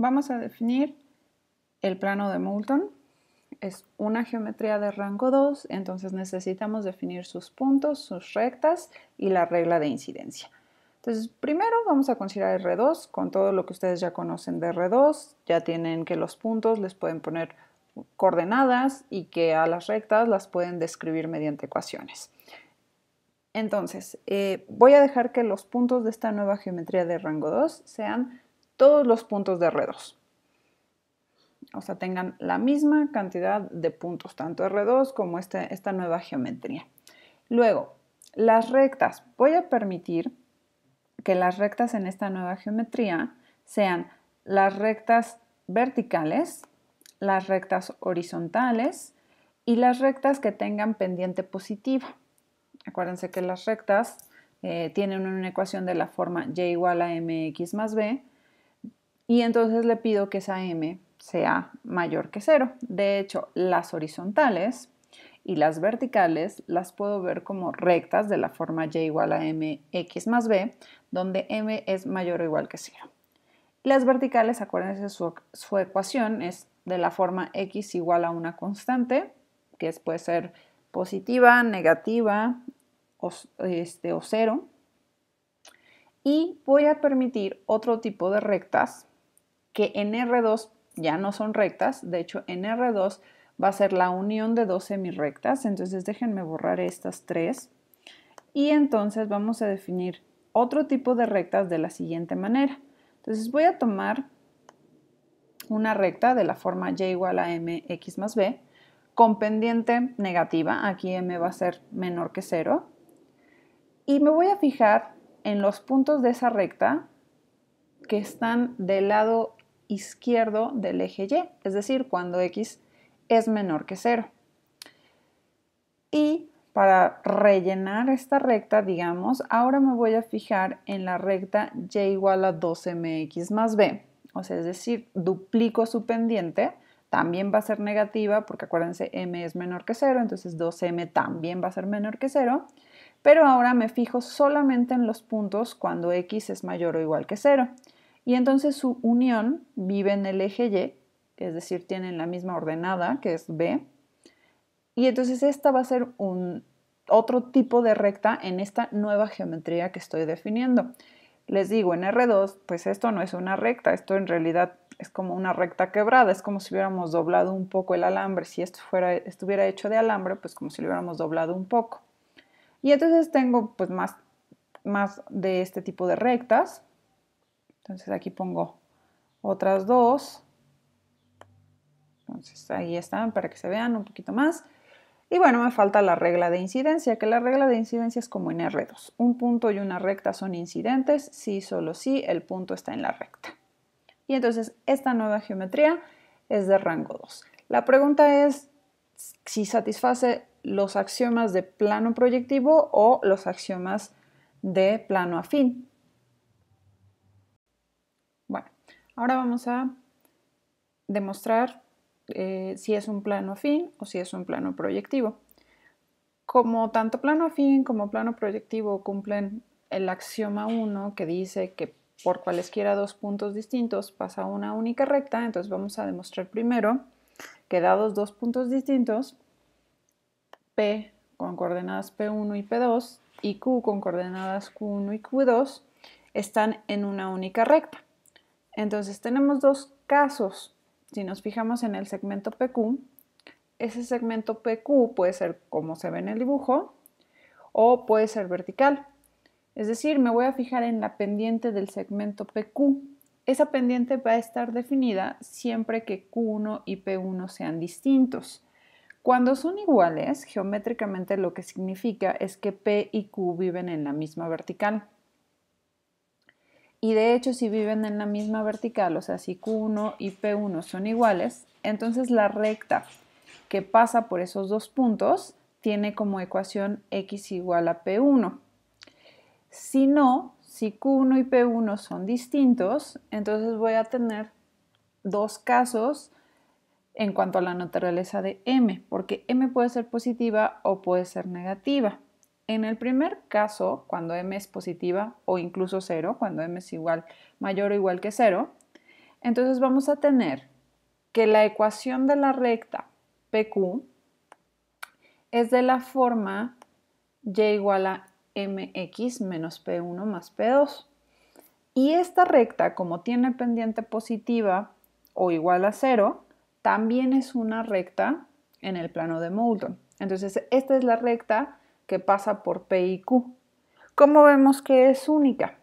Vamos a definir el plano de Moulton. Es una geometría de rango 2, entonces necesitamos definir sus puntos, sus rectas y la regla de incidencia. Entonces, primero vamos a considerar R2 con todo lo que ustedes ya conocen de R2. Ya tienen que los puntos les pueden poner coordenadas y que a las rectas las pueden describir mediante ecuaciones. Entonces, voy a dejar que los puntos de esta nueva geometría de rango 2 sean todos los puntos de R2. O sea, tengan la misma cantidad de puntos, tanto R2 como esta nueva geometría. Luego, las rectas. Voy a permitir que las rectas en esta nueva geometría sean las rectas verticales, las rectas horizontales y las rectas que tengan pendiente positiva. Acuérdense que las rectas tienen una ecuación de la forma y igual a mx más b, y entonces le pido que esa m sea mayor que 0. De hecho, las horizontales y las verticales las puedo ver como rectas de la forma y igual a mx más b, donde m es mayor o igual que 0. Las verticales, acuérdense, su ecuación es de la forma x igual a una constante, que puede ser positiva, negativa o 0. Y voy a permitir otro tipo de rectas que en R2 ya no son rectas. De hecho, en R2 va a ser la unión de dos semirrectas. Entonces déjenme borrar estas tres. Y entonces vamos a definir otro tipo de rectas de la siguiente manera. Entonces voy a tomar una recta de la forma y igual a mx más b con pendiente negativa. Aquí m va a ser menor que 0. Y me voy a fijar en los puntos de esa recta que están del lado izquierdo del eje y, es decir, cuando x es menor que 0. Y para rellenar esta recta, digamos, ahora me voy a fijar en la recta y igual a 2mx más b, o sea, es decir, duplico su pendiente, también va a ser negativa porque acuérdense, m es menor que 0, entonces 2m también va a ser menor que 0, pero ahora me fijo solamente en los puntos cuando x es mayor o igual que 0. Y entonces su unión vive en el eje y, es decir, tienen la misma ordenada, que es b. Y entonces esta va a ser otro tipo de recta en esta nueva geometría que estoy definiendo. Les digo, en R2, pues esto no es una recta, esto en realidad es como una recta quebrada, es como si hubiéramos doblado un poco el alambre. Si esto estuviera hecho de alambre, pues como si lo hubiéramos doblado un poco. Y entonces tengo pues más de este tipo de rectas. Entonces aquí pongo otras dos. Entonces ahí están para que se vean un poquito más. Y bueno, me falta la regla de incidencia, que la regla de incidencia es como en R2. Un punto y una recta son incidentes si solo si el punto está en la recta. Y entonces esta nueva geometría es de rango 2. La pregunta es si satisface los axiomas de plano proyectivo o los axiomas de plano afín. Bueno, ahora vamos a demostrar si es un plano afín o si es un plano proyectivo. Como tanto plano afín como plano proyectivo cumplen el axioma 1 que dice que por cualesquiera dos puntos distintos pasa una única recta, entonces vamos a demostrar primero que dados dos puntos distintos, P con coordenadas P1 y P2 y Q con coordenadas Q1 y Q2 están en una única recta. Entonces tenemos dos casos. Si nos fijamos en el segmento PQ, ese segmento PQ puede ser como se ve en el dibujo o puede ser vertical. Es decir, me voy a fijar en la pendiente del segmento PQ. Esa pendiente va a estar definida siempre que Q1 y P1 sean distintos. Cuando son iguales, geométricamente lo que significa es que P y Q viven en la misma vertical. Y de hecho, si viven en la misma vertical, o sea, si Q1 y P1 son iguales, entonces la recta que pasa por esos dos puntos tiene como ecuación x igual a P1. Si no, si Q1 y P1 son distintos, entonces voy a tener dos casos en cuanto a la naturaleza de m, porque m puede ser positiva o puede ser negativa. En el primer caso, cuando m es positiva o incluso 0, cuando m es igual, mayor o igual que 0, Entonces vamos a tener que la ecuación de la recta PQ es de la forma y igual a mx menos p1 más p2. Y esta recta, como tiene pendiente positiva o igual a 0, también es una recta en el plano de Moulton. Entonces, esta es la recta que pasa por P y Q. ¿Cómo vemos que es única?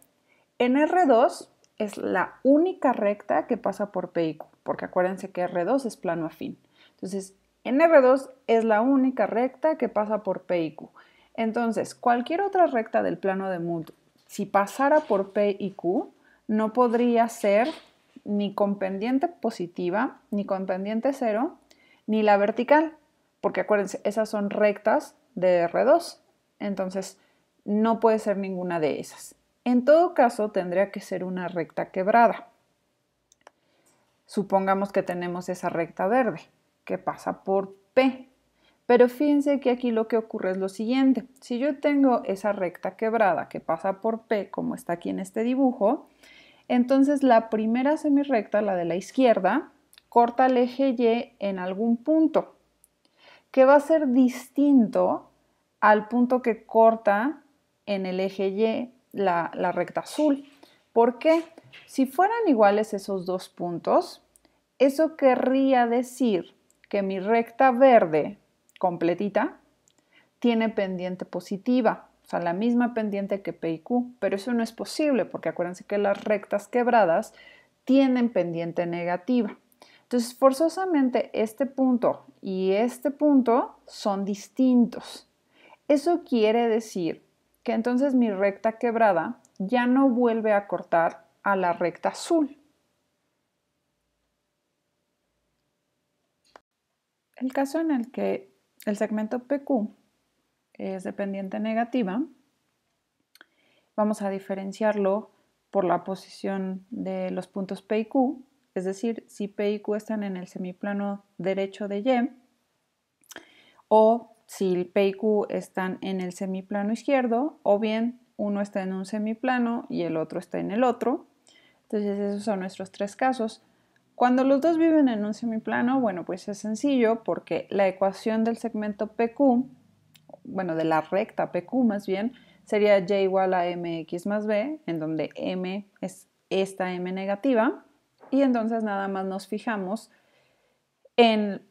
En R2 es la única recta que pasa por P y Q, porque acuérdense que R2 es plano afín. Entonces, en R2 es la única recta que pasa por P y Q. Entonces, cualquier otra recta del plano de Moulton, si pasara por P y Q, no podría ser ni con pendiente positiva, ni con pendiente 0, ni la vertical, porque acuérdense, esas son rectas de R2. Entonces, no puede ser ninguna de esas. En todo caso, tendría que ser una recta quebrada. Supongamos que tenemos esa recta verde que pasa por P. Pero fíjense que aquí lo que ocurre es lo siguiente. Si yo tengo esa recta quebrada que pasa por P, como está aquí en este dibujo, entonces la primera semirrecta, la de la izquierda, corta el eje Y en algún punto, que va a ser distinto al punto que corta en el eje Y la recta azul. ¿Por qué? Si fueran iguales esos dos puntos, eso querría decir que mi recta verde completita tiene pendiente positiva, o sea, la misma pendiente que P y Q, pero eso no es posible porque acuérdense que las rectas quebradas tienen pendiente negativa. Entonces, forzosamente este punto y este punto son distintos. Eso quiere decir que entonces mi recta quebrada ya no vuelve a cortar a la recta azul. El caso en el que el segmento PQ es de pendiente negativa, vamos a diferenciarlo por la posición de los puntos P y Q, es decir, si P y Q están en el semiplano derecho de Y, o si P y Q están en el semiplano izquierdo, o bien uno está en un semiplano y el otro está en el otro. Entonces esos son nuestros tres casos. Cuando los dos viven en un semiplano, bueno, pues es sencillo porque la ecuación del segmento PQ, bueno, de la recta PQ más bien, sería y igual a mx más b, en donde m es esta m negativa, y entonces nada más nos fijamos en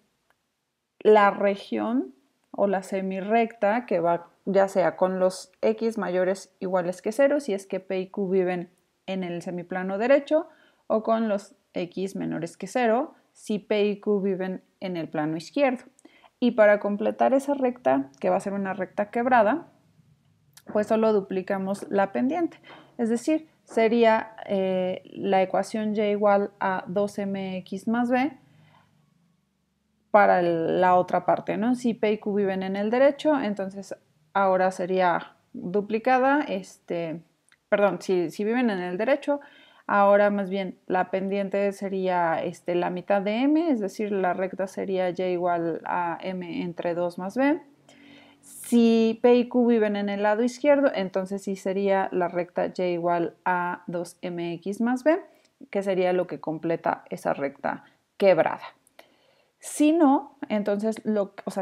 la región o la semirrecta que va ya sea con los x mayores iguales que 0, si es que p y q viven en el semiplano derecho, o con los x menores que 0, si p y q viven en el plano izquierdo. Y para completar esa recta, que va a ser una recta quebrada, pues solo duplicamos la pendiente. Es decir, sería la ecuación y igual a 2mx más b para la otra parte, ¿no? Si P y Q viven en el derecho, entonces ahora sería duplicada, perdón, si viven en el derecho, ahora más bien la pendiente sería la mitad de m, es decir, la recta sería y igual a m entre 2 más b. Si P y Q viven en el lado izquierdo, entonces sí sería la recta y igual a 2mx más b, que sería lo que completa esa recta quebrada. Si no, entonces,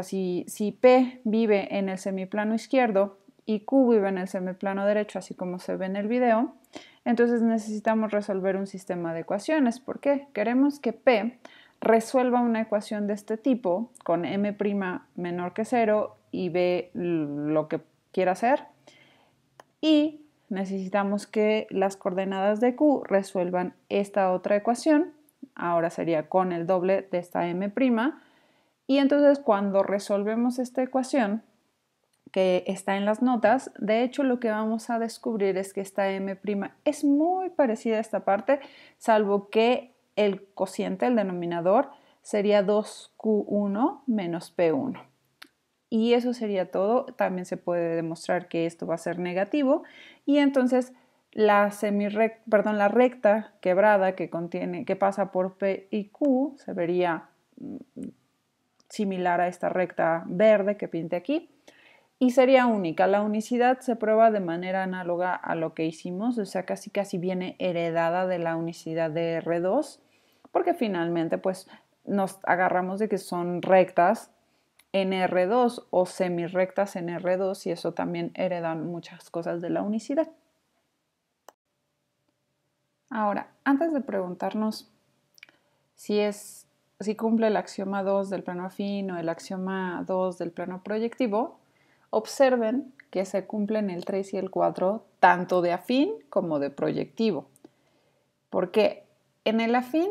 si P vive en el semiplano izquierdo y Q vive en el semiplano derecho, así como se ve en el video, entonces necesitamos resolver un sistema de ecuaciones. ¿Por qué? Queremos que P resuelva una ecuación de este tipo con m' menor que 0 y B lo que quiera hacer. Y necesitamos que las coordenadas de Q resuelvan esta otra ecuación. Ahora sería con el doble de esta m'. Y entonces cuando resolvemos esta ecuación, que está en las notas, de hecho lo que vamos a descubrir es que esta m' es muy parecida a esta parte, salvo que el cociente, el denominador, sería 2q1 menos p1. Y eso sería todo. También se puede demostrar que esto va a ser negativo. Y entonces la recta quebrada que pasa por P y Q se vería similar a esta recta verde que pinté aquí. Y sería única. La unicidad se prueba de manera análoga a lo que hicimos, o sea, casi viene heredada de la unicidad de R2. porque finalmente pues nos agarramos de que son rectas en R2 o semirrectas en R2 y eso también heredan muchas cosas de la unicidad. Ahora, antes de preguntarnos si cumple el axioma 2 del plano afín o el axioma 2 del plano proyectivo, observen que se cumplen el 3 y el 4 tanto de afín como de proyectivo. Porque en el afín,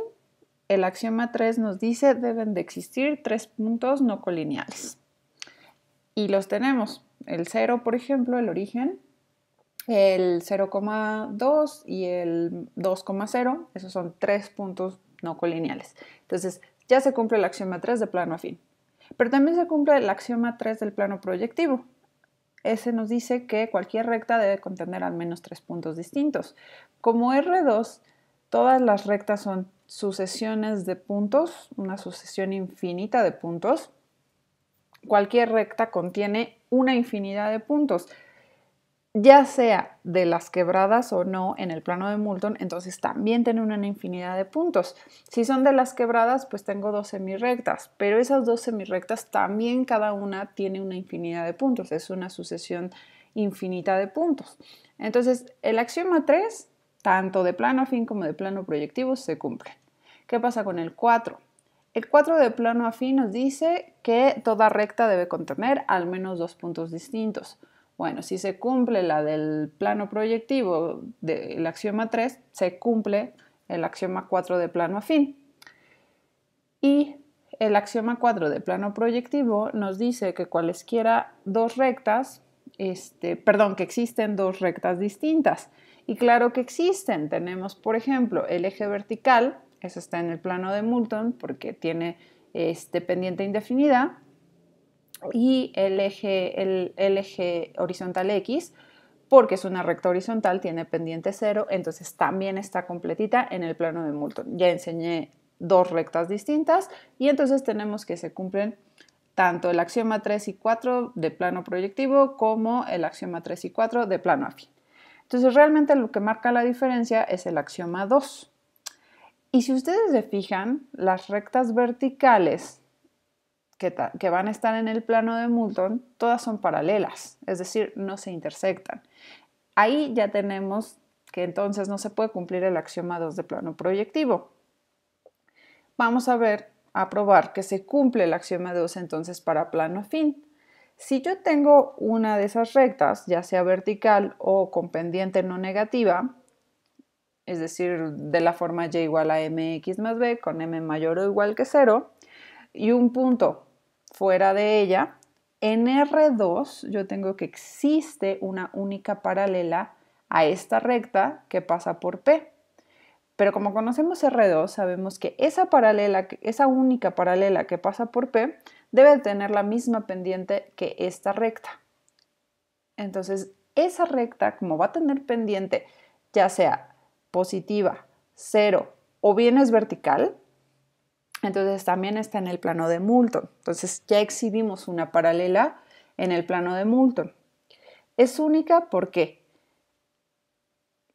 el axioma 3 nos dice deben de existir 3 puntos no colineales. Y los tenemos. El 0, por ejemplo, el origen, el 0,2 y el 2,0, esos son 3 puntos no colineales. Entonces, ya se cumple el axioma 3 de plano afín. Pero también se cumple el axioma 3 del plano proyectivo. Ese nos dice que cualquier recta debe contener al menos 3 puntos distintos. Como R2, todas las rectas son sucesiones de puntos, una sucesión infinita de puntos. Cualquier recta contiene una infinidad de puntos, ya sea de las quebradas o no en el plano de Moulton, entonces también tiene una infinidad de puntos. Si son de las quebradas, pues tengo 2 semirrectas, pero esas 2 semirrectas también cada una tiene una infinidad de puntos, es una sucesión infinita de puntos. Entonces, el axioma 3, tanto de plano afín como de plano proyectivo, se cumple. ¿Qué pasa con el 4? El 4 de plano afín nos dice que toda recta debe contener al menos 2 puntos distintos. Bueno, si se cumple la del plano proyectivo del axioma 3, se cumple el axioma 4 de plano afín. Y el axioma 4 de plano proyectivo nos dice que cualesquiera dos rectas, que existen dos rectas distintas. Y claro que existen. Tenemos, por ejemplo, el eje vertical, eso está en el plano de Moulton porque tiene pendiente indefinida, y el eje horizontal X, porque es una recta horizontal, tiene pendiente 0, entonces también está completita en el plano de Moulton. Ya enseñé dos rectas distintas y entonces tenemos que se cumplen tanto el axioma 3 y 4 de plano proyectivo como el axioma 3 y 4 de plano afín. Entonces realmente lo que marca la diferencia es el axioma 2. Y si ustedes se fijan, las rectas verticales que van a estar en el plano de Moulton, todas son paralelas, es decir, no se intersectan. Ahí ya tenemos que entonces no se puede cumplir el axioma 2 de plano proyectivo. Vamos a probar que se cumple el axioma 2 entonces para plano afín. Si yo tengo una de esas rectas, ya sea vertical o con pendiente no negativa, es decir, de la forma y igual a mx más b con m mayor o igual que 0, y un punto fuera de ella, en R2 yo tengo que existe una única paralela a esta recta que pasa por P. Pero como conocemos R2, sabemos que esa única paralela que pasa por P debe tener la misma pendiente que esta recta. Entonces, esa recta, como va a tener pendiente ya sea positiva, 0 o bien es vertical, entonces también está en el plano de Moulton. Entonces ya exhibimos una paralela en el plano de Moulton. Es única porque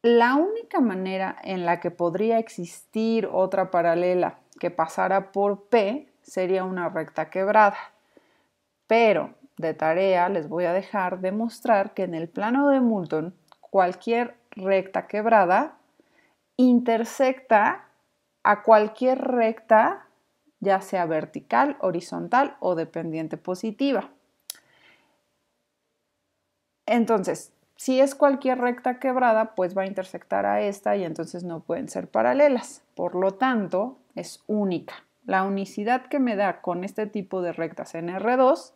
la única manera en la que podría existir otra paralela que pasara por P sería una recta quebrada. Pero de tarea les voy a dejar demostrar que en el plano de Moulton cualquier recta quebrada intersecta a cualquier recta, ya sea vertical, horizontal o de pendiente positiva. Entonces, si es cualquier recta quebrada, pues va a intersectar a esta y entonces no pueden ser paralelas. Por lo tanto, es única. La unicidad que me da con este tipo de rectas en R2,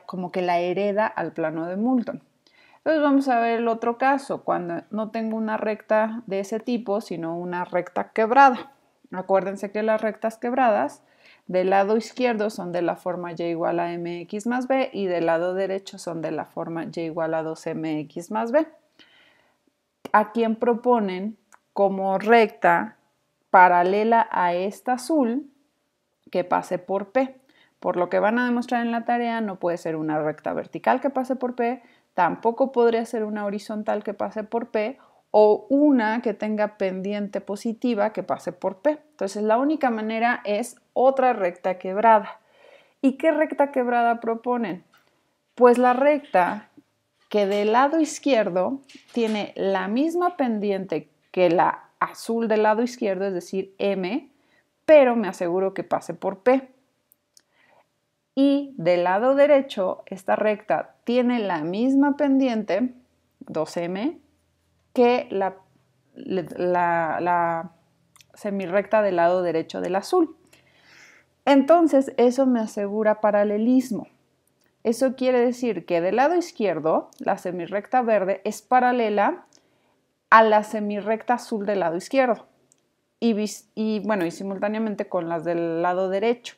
como que la hereda al plano de Moulton. Entonces vamos a ver el otro caso, cuando no tengo una recta de ese tipo, sino una recta quebrada. Acuérdense que las rectas quebradas del lado izquierdo son de la forma y igual a mx más b y del lado derecho son de la forma y igual a 2mx más b. ¿A quién proponen como recta paralela a esta azul que pase por P? Por lo que van a demostrar en la tarea, no puede ser una recta vertical que pase por P, tampoco podría ser una horizontal que pase por P o una que tenga pendiente positiva que pase por P. Entonces la única manera es otra recta quebrada. ¿Y qué recta quebrada proponen? Pues la recta que del lado izquierdo tiene la misma pendiente que la azul del lado izquierdo, es decir, M, pero me aseguro que pase por P. Y del lado derecho, esta recta tiene la misma pendiente, 2M, que la semirrecta del lado derecho del azul. Entonces, eso me asegura paralelismo. Eso quiere decir que del lado izquierdo, la semirrecta verde es paralela a la semirrecta azul del lado izquierdo y simultáneamente con las del lado derecho.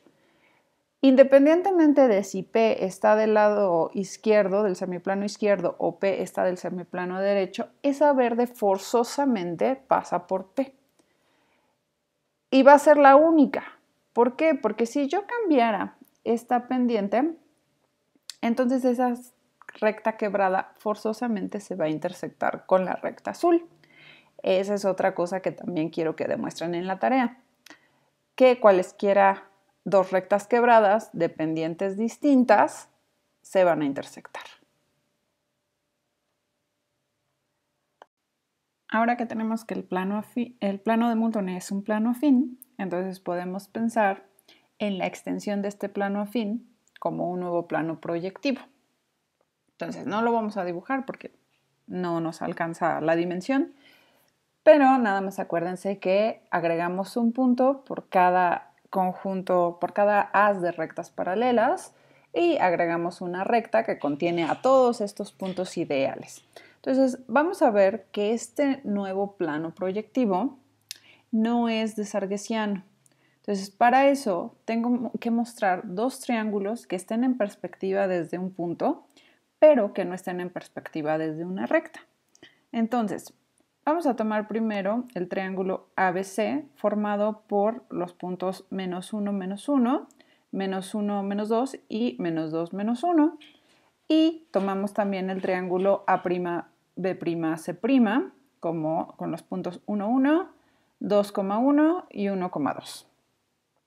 Independientemente de si P está del lado izquierdo, del semiplano izquierdo, o P está del semiplano derecho, esa verde forzosamente pasa por P. Y va a ser la única. ¿Por qué? Porque si yo cambiara esta pendiente, entonces esa recta quebrada forzosamente se va a intersectar con la recta azul. Esa es otra cosa que también quiero que demuestren en la tarea. Que cualesquiera dos rectas quebradas de pendientes distintas se van a intersectar. Ahora que tenemos que el plano de Moulton es un plano afín, entonces podemos pensar en la extensión de este plano afín como un nuevo plano proyectivo. Entonces no lo vamos a dibujar porque no nos alcanza la dimensión, pero nada más acuérdense que agregamos un punto por cada conjunto, por cada haz de rectas paralelas y agregamos una recta que contiene a todos estos puntos ideales. Entonces vamos a ver que este nuevo plano proyectivo no es desarguesiano. Entonces para eso tengo que mostrar dos triángulos que estén en perspectiva desde un punto, pero que no estén en perspectiva desde una recta. Entonces, vamos a tomar primero el triángulo ABC formado por los puntos menos 1, menos 1, menos 1, menos 2 y menos 2, menos 1. Y tomamos también el triángulo A'B', C', como con los puntos 1, 1, 2,1 y 1,2.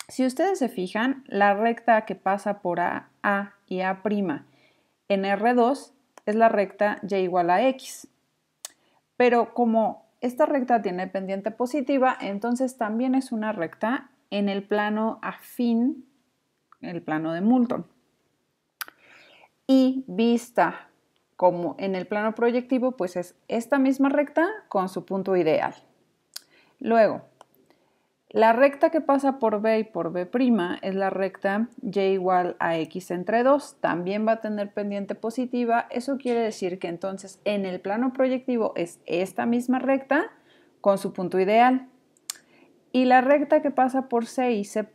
Si ustedes se fijan, la recta que pasa por A y A' en R2 es la recta y igual a X. Pero como esta recta tiene pendiente positiva, entonces también es una recta en el plano afín, el plano de Moulton. Y vista como en el plano proyectivo, pues es esta misma recta con su punto ideal. Luego, la recta que pasa por B y por B' es la recta y igual a X entre 2. También va a tener pendiente positiva. Eso quiere decir que entonces en el plano proyectivo es esta misma recta con su punto ideal. Y la recta que pasa por C y C'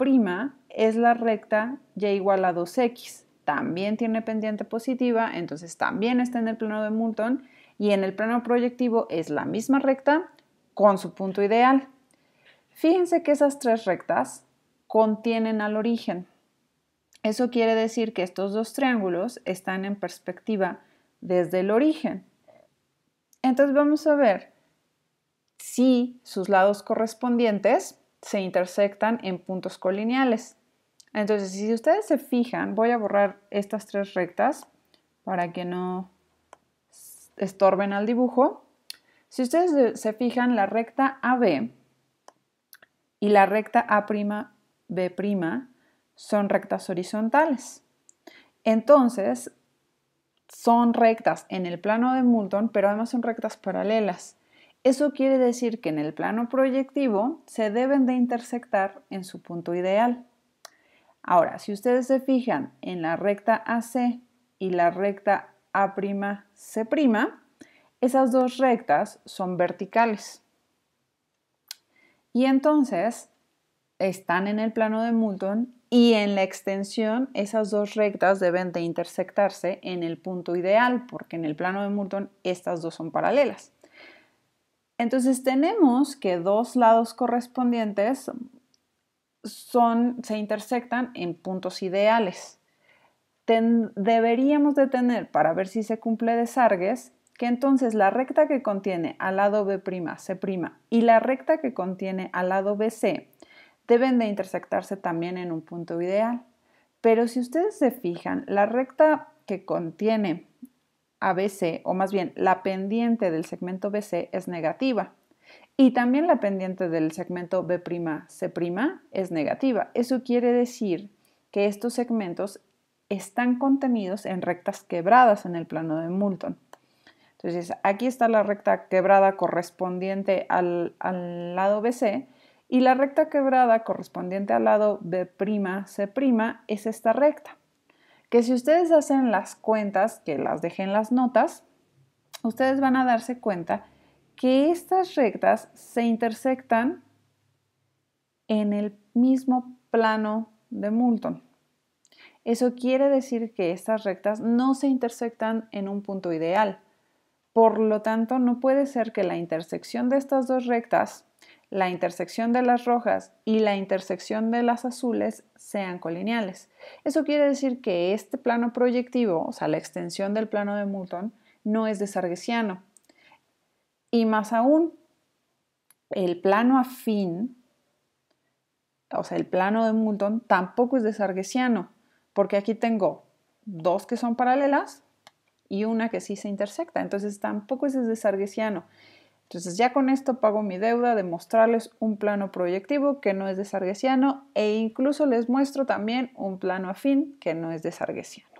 es la recta y igual a 2X. También tiene pendiente positiva, entonces también está en el plano de Moulton. Y en el plano proyectivo es la misma recta con su punto ideal. Fíjense que esas tres rectas contienen al origen. Eso quiere decir que estos dos triángulos están en perspectiva desde el origen. Entonces vamos a ver si sus lados correspondientes se intersectan en puntos colineales. Entonces, si ustedes se fijan, voy a borrar estas tres rectas para que no estorben al dibujo. Si ustedes se fijan, la recta AB y la recta A'B' son rectas horizontales. Entonces, son rectas en el plano de Moulton, pero además son rectas paralelas. Eso quiere decir que en el plano proyectivo se deben de intersectar en su punto ideal. Ahora, si ustedes se fijan en la recta AC y la recta A'C', esas dos rectas son verticales. Y entonces están en el plano de Moulton y en la extensión esas dos rectas deben de intersectarse en el punto ideal porque en el plano de Moulton estas dos son paralelas. Entonces tenemos que dos lados correspondientes se intersectan en puntos ideales. Deberíamos de tener, para ver si se cumple Desargues, que entonces la recta que contiene al lado B', C' y la recta que contiene al lado BC deben de intersectarse también en un punto ideal. Pero si ustedes se fijan, la recta que contiene ABC, o más bien la pendiente del segmento BC es negativa. Y también la pendiente del segmento B', C' es negativa. Eso quiere decir que estos segmentos están contenidos en rectas quebradas en el plano de Moulton. Entonces, aquí está la recta quebrada correspondiente al lado BC y la recta quebrada correspondiente al lado B', C' es esta recta. Que si ustedes hacen las cuentas, que las dejé en las notas, ustedes van a darse cuenta que estas rectas se intersectan en el mismo plano de Moulton. Eso quiere decir que estas rectas no se intersectan en un punto ideal. Por lo tanto, no puede ser que la intersección de estas dos rectas, la intersección de las rojas y la intersección de las azules sean colineales. Eso quiere decir que este plano proyectivo, o sea, la extensión del plano de Moulton, no es desarguesiano. Y más aún, el plano afín, o sea, el plano de Moulton, tampoco es desarguesiano, porque aquí tengo dos que son paralelas y una que sí se intersecta, entonces tampoco es desarguesiano. Entonces ya con esto pago mi deuda de mostrarles un plano proyectivo que no es desarguesiano e incluso les muestro también un plano afín que no es desarguesiano.